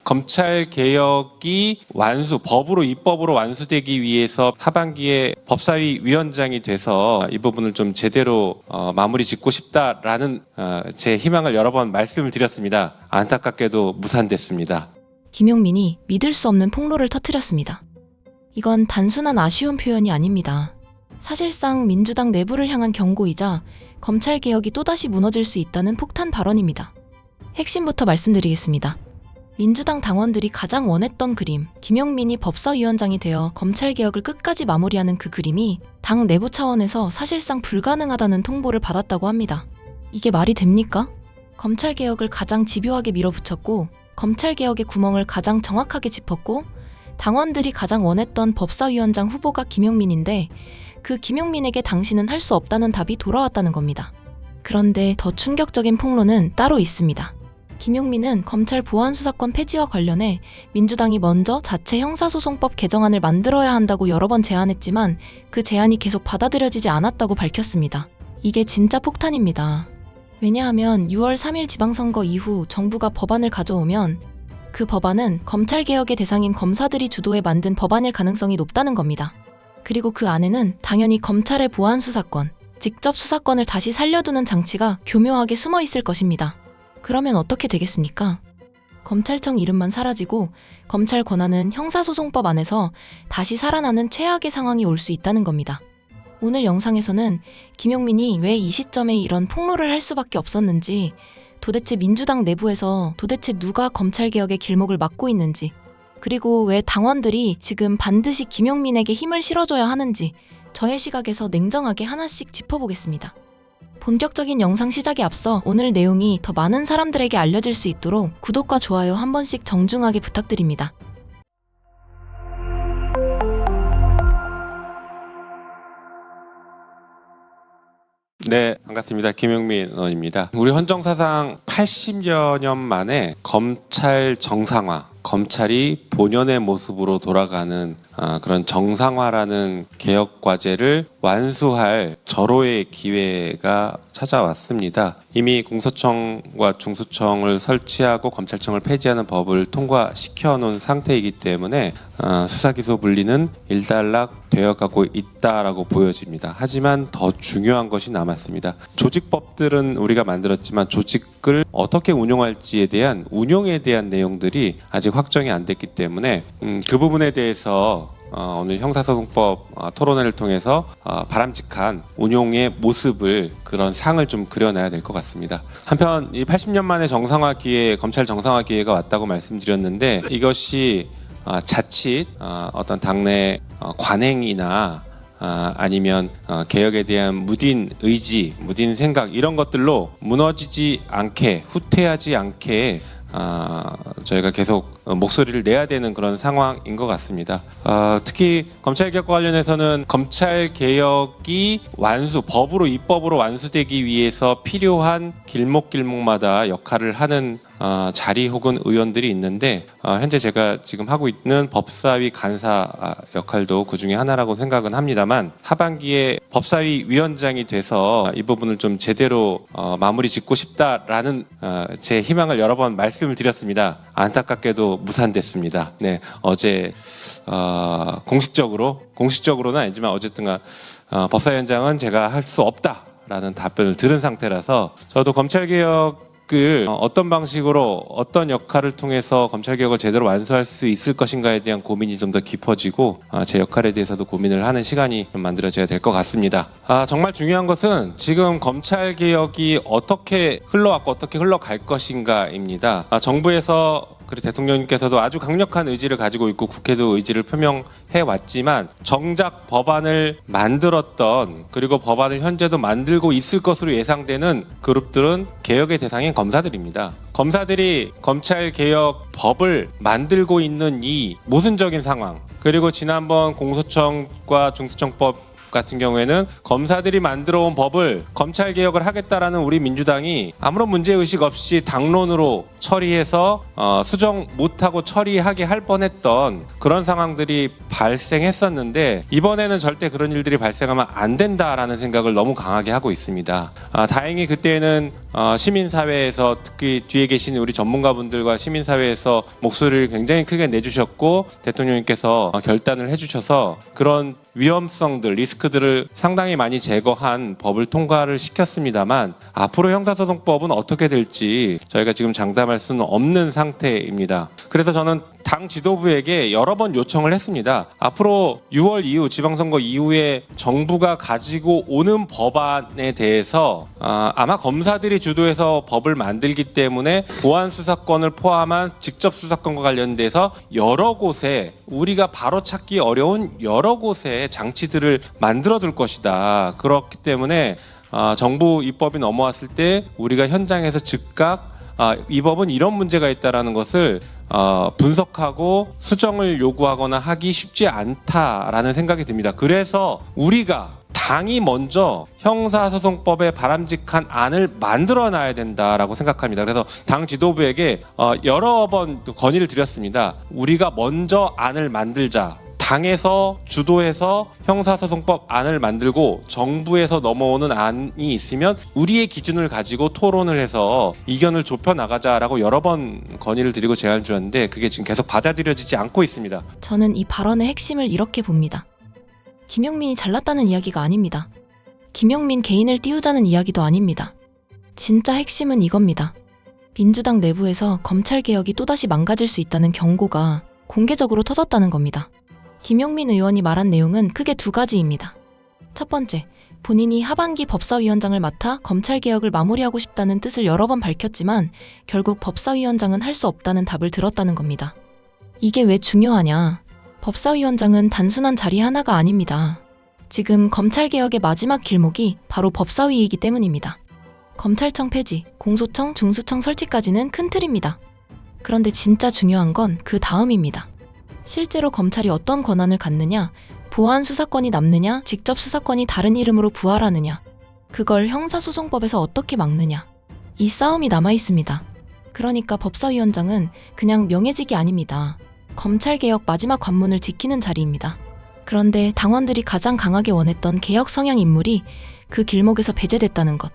검찰 개혁이 법으로 입법으로 완수되기 위해서 하반기에 법사위 위원장이 돼서 이 부분을 좀 제대로 마무리 짓고 싶다라는 제 희망을 여러 번 말씀을 드렸습니다. 안타깝게도 무산됐습니다. 김용민이 믿을 수 없는 폭로를 터뜨렸습니다. 이건 단순한 아쉬운 표현이 아닙니다. 사실상 민주당 내부를 향한 경고이자 검찰 개혁이 또다시 무너질 수 있다는 폭탄 발언입니다. 핵심부터 말씀드리겠습니다. 민주당 당원들이 가장 원했던 그림, 김용민이 법사위원장이 되어 검찰 개혁을 끝까지 마무리하는 그 그림이 당 내부 차원에서 사실상 불가능하다는 통보를 받았다고 합니다. 이게 말이 됩니까? 검찰 개혁을 가장 집요하게 밀어붙였고 검찰 개혁의 구멍을 가장 정확하게 짚었고 당원들이 가장 원했던 법사위원장 후보가 김용민인데 그 김용민에게 당신은 할 수 없다는 답이 돌아왔다는 겁니다. 그런데 더 충격적인 폭로는 따로 있습니다. 김용민은 검찰 보안수사권 폐지와 관련해 민주당이 먼저 자체 형사소송법 개정안을 만들어야 한다고 여러 번 제안했지만 그 제안이 계속 받아들여지지 않았다고 밝혔습니다. 이게 진짜 폭탄입니다. 왜냐하면 6월 3일 지방선거 이후 정부가 법안을 가져오면 그 법안은 검찰개혁의 대상인 검사들이 주도해 만든 법안일 가능성이 높다는 겁니다. 그리고 그 안에는 당연히 검찰의 보안수사권, 직접 수사권을 다시 살려두는 장치가 교묘하게 숨어 있을 것입니다. 그러면 어떻게 되겠습니까? 검찰청 이름만 사라지고 검찰 권한은 형사소송법 안에서 다시 살아나는 최악의 상황이 올 수 있다는 겁니다. 오늘 영상에서는 김용민이 왜 이 시점에 이런 폭로를 할 수밖에 없었는지, 도대체 민주당 내부에서 도대체 누가 검찰개혁의 길목을 막고 있는지, 그리고 왜 당원들이 지금 반드시 김용민에게 힘을 실어줘야 하는지 저의 시각에서 냉정하게 하나씩 짚어보겠습니다. 본격적인 영상 시작에 앞서 오늘 내용이 더 많은 사람들에게 알려질 수 있도록 구독과 좋아요 한 번씩 정중하게 부탁드립니다. 네, 반갑습니다. 김용민 의원입니다. 우리 헌정사상 80여 년 만에 검찰 정상화, 검찰이 본연의 모습으로 돌아가는 그런 정상화라는 개혁 과제를 완수할 절호의 기회가 찾아왔습니다. 이미 공소청과 중수청을 설치하고 검찰청을 폐지하는 법을 통과시켜 놓은 상태이기 때문에 수사기소 분리는 일단락 되어가고 있다라고 보여집니다. 하지만 더 중요한 것이 남았습니다. 조직법들은 우리가 만들었지만 조직을 어떻게 운용할지에 대한 운용에 대한 내용들이 아직 확정이 안 됐기 때문에 그 부분에 대해서 오늘 형사소송법 토론회를 통해서 바람직한 운용의 모습을, 그런 상을 좀 그려놔야 될 것 같습니다. 한편 이 80년 만에 정상화 기회, 검찰 정상화 기회가 왔다고 말씀드렸는데 이것이 자칫 어떤 당내 관행이나 아니면 개혁에 대한 무딘 의지, 무딘 생각 이런 것들로 무너지지 않게, 후퇴하지 않게 저희가 계속 목소리를 내야 되는 그런 상황인 것 같습니다. 특히 검찰개혁과 관련해서는 검찰개혁이 법으로 입법으로 완수되기 위해서 필요한 길목마다 역할을 하는 자리 혹은 의원들이 있는데 현재 제가 지금 하고 있는 법사위 간사 역할도 그 중에 하나라고 생각은 합니다만, 하반기에 법사위 위원장이 돼서 이 부분을 좀 제대로 마무리 짓고 싶다라는 제 희망을 여러 번 말씀을 드렸습니다. 안타깝게도 무산됐습니다. 네, 어제 공식적으로는 아니지만 어쨌든간 법사위원장은 제가 할 수 없다라는 답변을 들은 상태라서 저도 검찰개혁을 어떤 방식으로 어떤 역할을 통해서 검찰개혁을 제대로 완수할 수 있을 것인가에 대한 고민이 좀 더 깊어지고 제 역할에 대해서도 고민을 하는 시간이 좀 만들어져야 될 것 같습니다. 정말 중요한 것은 지금 검찰개혁이 어떻게 흘러왔고 어떻게 흘러갈 것인가입니다. 정부에서 그리고 대통령님께서도 아주 강력한 의지를 가지고 있고 국회도 의지를 표명해 왔지만 정작 법안을 만들었던, 그리고 법안을 현재도 만들고 있을 것으로 예상되는 그룹들은 개혁의 대상인 검사들입니다. 검사들이 검찰개혁 법을 만들고 있는 이 모순적인 상황, 그리고 지난번 공소청과 중수청법 같은 경우에는 검사들이 만들어온 법을 검찰개혁을 하겠다라는 우리 민주당이 아무런 문제의식 없이 당론으로 처리해서 수정 못하고 처리하게 할 뻔했던 그런 상황들이 발생했었는데, 이번에는 절대 그런 일들이 발생하면 안 된다라는 생각을 너무 강하게 하고 있습니다. 다행히 그때는 시민사회에서 특히 뒤에 계신 우리 전문가분들과 시민사회에서 목소리를 굉장히 크게 내주셨고 대통령님께서 결단을 해주셔서 그런 위험성들, 리스크들을 상당히 많이 제거한 법을 통과를 시켰습니다만 앞으로 형사소송법은 어떻게 될지 저희가 지금 장담할 수는 없는 상태입니다. 그래서 저는 당 지도부에게 여러 번 요청을 했습니다. 앞으로 6월 이후 지방선거 이후에 정부가 가지고 오는 법안에 대해서 아마 검사들이 주도해서 법을 만들기 때문에 보안 수사권을 포함한 직접 수사권과 관련돼서 여러 곳에 우리가 바로 찾기 어려운 여러 곳에 장치들을 만들어 둘 것이다. 그렇기 때문에 정부 입법이 넘어왔을 때 우리가 현장에서 즉각 이 법은 이런 문제가 있다라는 것을 분석하고 수정을 요구하거나 하기 쉽지 않다라는 생각이 듭니다. 그래서 우리가 당이 먼저 형사소송법에 바람직한 안을 만들어놔야 된다라고 생각합니다. 그래서 당 지도부에게 여러 번 건의를 드렸습니다. 우리가 먼저 안을 만들자. 당에서 주도해서 형사소송법 안을 만들고 정부에서 넘어오는 안이 있으면 우리의 기준을 가지고 토론을 해서 이견을 좁혀 나가자라고 여러 번 건의를 드리고 제안을 드렸는데 그게 지금 계속 받아들여지지 않고 있습니다. 저는 이 발언의 핵심을 이렇게 봅니다. 김용민이 잘났다는 이야기가 아닙니다. 김용민 개인을 띄우자는 이야기도 아닙니다. 진짜 핵심은 이겁니다. 민주당 내부에서 검찰개혁이 또다시 망가질 수 있다는 경고가 공개적으로 터졌다는 겁니다. 김용민 의원이 말한 내용은 크게 두 가지입니다. 첫 번째, 본인이 하반기 법사위원장을 맡아 검찰개혁을 마무리하고 싶다는 뜻을 여러 번 밝혔지만 결국 법사위원장은 할 수 없다는 답을 들었다는 겁니다. 이게 왜 중요하냐? 법사위원장은 단순한 자리 하나가 아닙니다. 지금 검찰개혁의 마지막 길목이 바로 법사위이기 때문입니다. 검찰청 폐지, 공소청, 중수청 설치까지는 큰 틀입니다. 그런데 진짜 중요한 건 그 다음입니다. 실제로 검찰이 어떤 권한을 갖느냐, 보안 수사권이 남느냐, 직접 수사권이 다른 이름으로 부활하느냐, 그걸 형사소송법에서 어떻게 막느냐, 이 싸움이 남아 있습니다. 그러니까 법사위원장은 그냥 명예직이 아닙니다. 검찰개혁 마지막 관문을 지키는 자리입니다. 그런데 당원들이 가장 강하게 원했던 개혁 성향 인물이 그 길목에서 배제됐다는 것,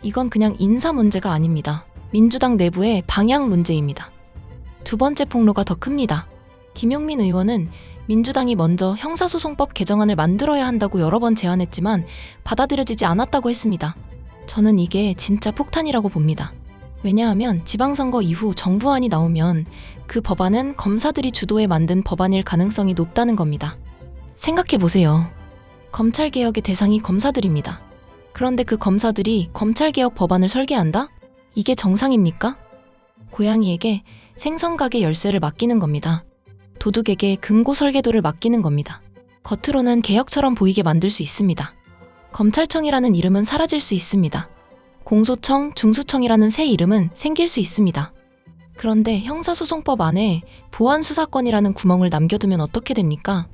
이건 그냥 인사 문제가 아닙니다. 민주당 내부의 방향 문제입니다. 두 번째 폭로가 더 큽니다. 김용민 의원은 민주당이 먼저 형사소송법 개정안을 만들어야 한다고 여러 번 제안했지만 받아들여지지 않았다고 했습니다. 저는 이게 진짜 폭탄이라고 봅니다. 왜냐하면 지방선거 이후 정부안이 나오면 그 법안은 검사들이 주도해 만든 법안일 가능성이 높다는 겁니다. 생각해보세요. 검찰개혁의 대상이 검사들입니다. 그런데 그 검사들이 검찰개혁 법안을 설계한다? 이게 정상입니까? 고양이에게 생선가게 열쇠를 맡기는 겁니다. 도둑에게 금고 설계도를 맡기는 겁니다. 겉으로는 개혁처럼 보이게 만들 수 있습니다. 검찰청이라는 이름은 사라질 수 있습니다. 공소청, 중수청이라는 새 이름은 생길 수 있습니다. 그런데 형사소송법 안에 보안수사권이라는 구멍을 남겨두면 어떻게 됩니까?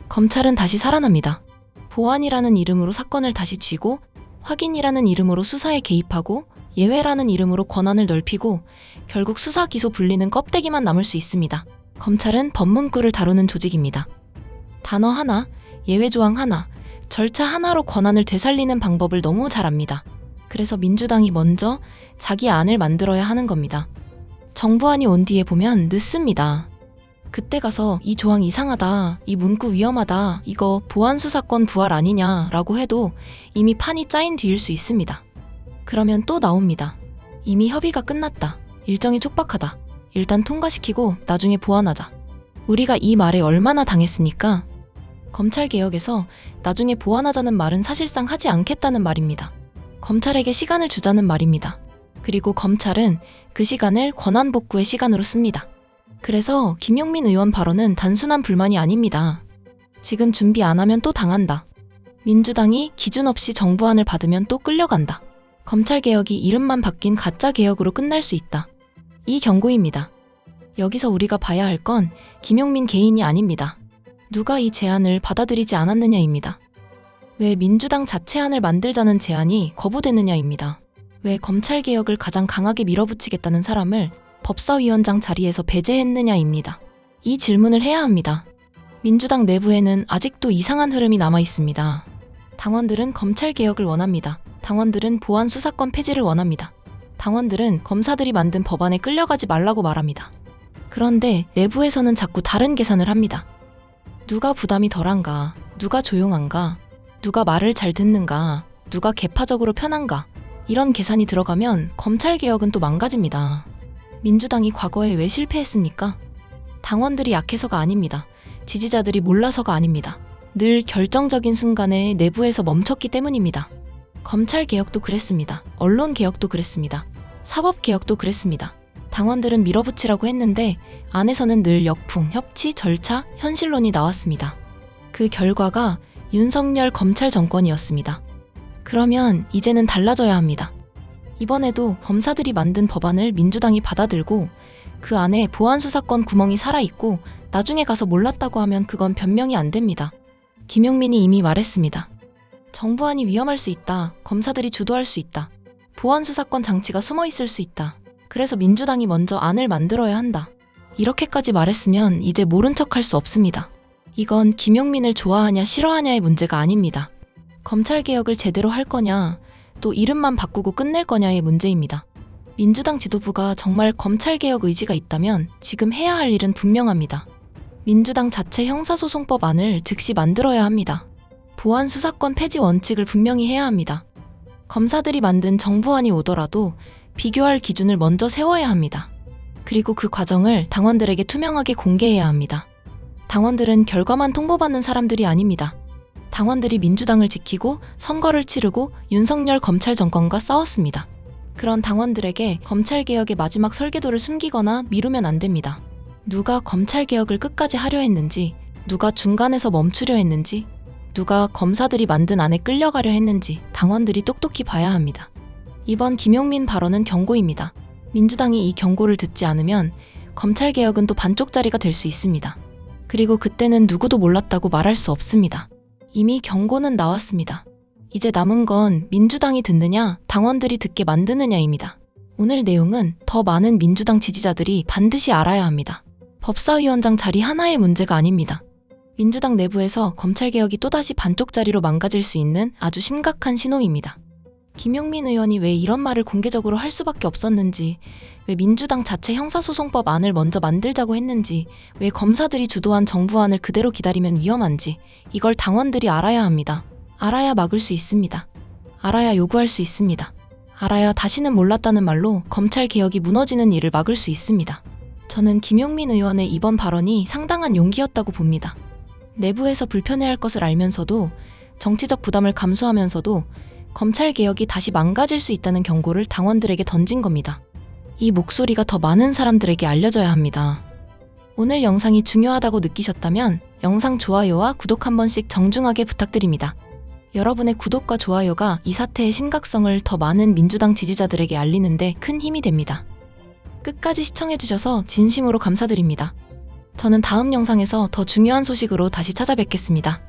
검찰은 다시 살아납니다. 보안이라는 이름으로 사건을 다시 쥐고, 확인이라는 이름으로 수사에 개입하고, 예외라는 이름으로 권한을 넓히고 결국 수사 기소 분리는 껍데기만 남을 수 있습니다. 검찰은 법문구를 다루는 조직입니다. 단어 하나, 예외 조항 하나, 절차 하나로 권한을 되살리는 방법을 너무 잘 압니다. 그래서 민주당이 먼저 자기 안을 만들어야 하는 겁니다. 정부안이 온 뒤에 보면 늦습니다. 그때 가서 이 조항 이상하다, 이 문구 위험하다, 이거 보안수사권 부활 아니냐라고 해도 이미 판이 짜인 뒤일 수 있습니다. 그러면 또 나옵니다. 이미 협의가 끝났다. 일정이 촉박하다. 일단 통과시키고 나중에 보완하자. 우리가 이 말에 얼마나 당했습니까? 검찰개혁에서 나중에 보완하자는 말은 사실상 하지 않겠다는 말입니다. 검찰에게 시간을 주자는 말입니다. 그리고 검찰은 그 시간을 권한복구의 시간으로 씁니다. 그래서 김용민 의원 발언은 단순한 불만이 아닙니다. 지금 준비 안 하면 또 당한다. 민주당이 기준 없이 정부안을 받으면 또 끌려간다. 검찰개혁이 이름만 바뀐 가짜 개혁으로 끝날 수 있다. 이 경고입니다. 여기서 우리가 봐야 할 건 김용민 개인이 아닙니다. 누가 이 제안을 받아들이지 않았느냐입니다. 왜 민주당 자체안을 만들자는 제안이 거부되느냐입니다. 왜 검찰개혁을 가장 강하게 밀어붙이겠다는 사람을 법사위원장 자리에서 배제했느냐입니다. 이 질문을 해야 합니다. 민주당 내부에는 아직도 이상한 흐름이 남아 있습니다. 당원들은 검찰개혁을 원합니다. 당원들은 보안 수사권 폐지를 원합니다. 당원들은 검사들이 만든 법안에 끌려가지 말라고 말합니다. 그런데 내부에서는 자꾸 다른 계산을 합니다. 누가 부담이 덜한가? 누가 조용한가? 누가 말을 잘 듣는가? 누가 계파적으로 편한가? 이런 계산이 들어가면 검찰개혁은 또 망가집니다. 민주당이 과거에 왜 실패했습니까? 당원들이 약해서가 아닙니다. 지지자들이 몰라서가 아닙니다. 늘 결정적인 순간에 내부에서 멈췄기 때문입니다. 검찰개혁도 그랬습니다. 언론개혁도 그랬습니다. 사법개혁도 그랬습니다. 당원들은 밀어붙이라고 했는데 안에서는 늘 역풍, 협치, 절차, 현실론이 나왔습니다. 그 결과가 윤석열 검찰 정권이었습니다. 그러면 이제는 달라져야 합니다. 이번에도 검사들이 만든 법안을 민주당이 받아들고 그 안에 보안수사권 구멍이 살아있고 나중에 가서 몰랐다고 하면 그건 변명이 안 됩니다. 김용민이 이미 말했습니다. 정부안이 위험할 수 있다. 검사들이 주도할 수 있다. 보안수사권 장치가 숨어 있을 수 있다. 그래서 민주당이 먼저 안을 만들어야 한다. 이렇게까지 말했으면 이제 모른 척할 수 없습니다. 이건 김용민을 좋아하냐 싫어하냐의 문제가 아닙니다. 검찰개혁을 제대로 할 거냐, 또 이름만 바꾸고 끝낼 거냐의 문제입니다. 민주당 지도부가 정말 검찰개혁 의지가 있다면 지금 해야 할 일은 분명합니다. 민주당 자체 형사소송법안을 즉시 만들어야 합니다. 보안수사권 폐지 원칙을 분명히 해야 합니다. 검사들이 만든 정부안이 오더라도 비교할 기준을 먼저 세워야 합니다. 그리고 그 과정을 당원들에게 투명하게 공개해야 합니다. 당원들은 결과만 통보받는 사람들이 아닙니다. 당원들이 민주당을 지키고 선거를 치르고 윤석열 검찰 정권과 싸웠습니다. 그런 당원들에게 검찰개혁의 마지막 설계도를 숨기거나 미루면 안 됩니다. 누가 검찰개혁을 끝까지 하려 했는지, 누가 중간에서 멈추려 했는지, 누가 검사들이 만든 안에 끌려가려 했는지 당원들이 똑똑히 봐야 합니다. 이번 김용민 발언은 경고입니다. 민주당이 이 경고를 듣지 않으면 검찰개혁은 또 반쪽짜리가 될 수 있습니다. 그리고 그때는 누구도 몰랐다고 말할 수 없습니다. 이미 경고는 나왔습니다. 이제 남은 건 민주당이 듣느냐, 당원들이 듣게 만드느냐입니다. 오늘 내용은 더 많은 민주당 지지자들이 반드시 알아야 합니다. 법사위원장 자리 하나의 문제가 아닙니다. 민주당 내부에서 검찰개혁이 또다시 반쪽짜리로 망가질 수 있는 아주 심각한 신호입니다. 김용민 의원이 왜 이런 말을 공개적으로 할 수밖에 없었는지, 왜 민주당 자체 형사소송법 안을 먼저 만들자고 했는지, 왜 검사들이 주도한 정부안을 그대로 기다리면 위험한지 이걸 당원들이 알아야 합니다. 알아야 막을 수 있습니다. 알아야 요구할 수 있습니다. 알아야 다시는 몰랐다는 말로 검찰개혁이 무너지는 일을 막을 수 있습니다. 저는 김용민 의원의 이번 발언이 상당한 용기였다고 봅니다. 내부에서 불편해할 것을 알면서도 정치적 부담을 감수하면서도 검찰개혁이 다시 망가질 수 있다는 경고를 당원들에게 던진 겁니다. 이 목소리가 더 많은 사람들에게 알려져야 합니다. 오늘 영상이 중요하다고 느끼셨다면 영상 좋아요와 구독 한 번씩 정중하게 부탁드립니다. 여러분의 구독과 좋아요가 이 사태의 심각성을 더 많은 민주당 지지자들에게 알리는데 큰 힘이 됩니다. 끝까지 시청해주셔서 진심으로 감사드립니다. 저는 다음 영상에서 더 중요한 소식으로 다시 찾아뵙겠습니다.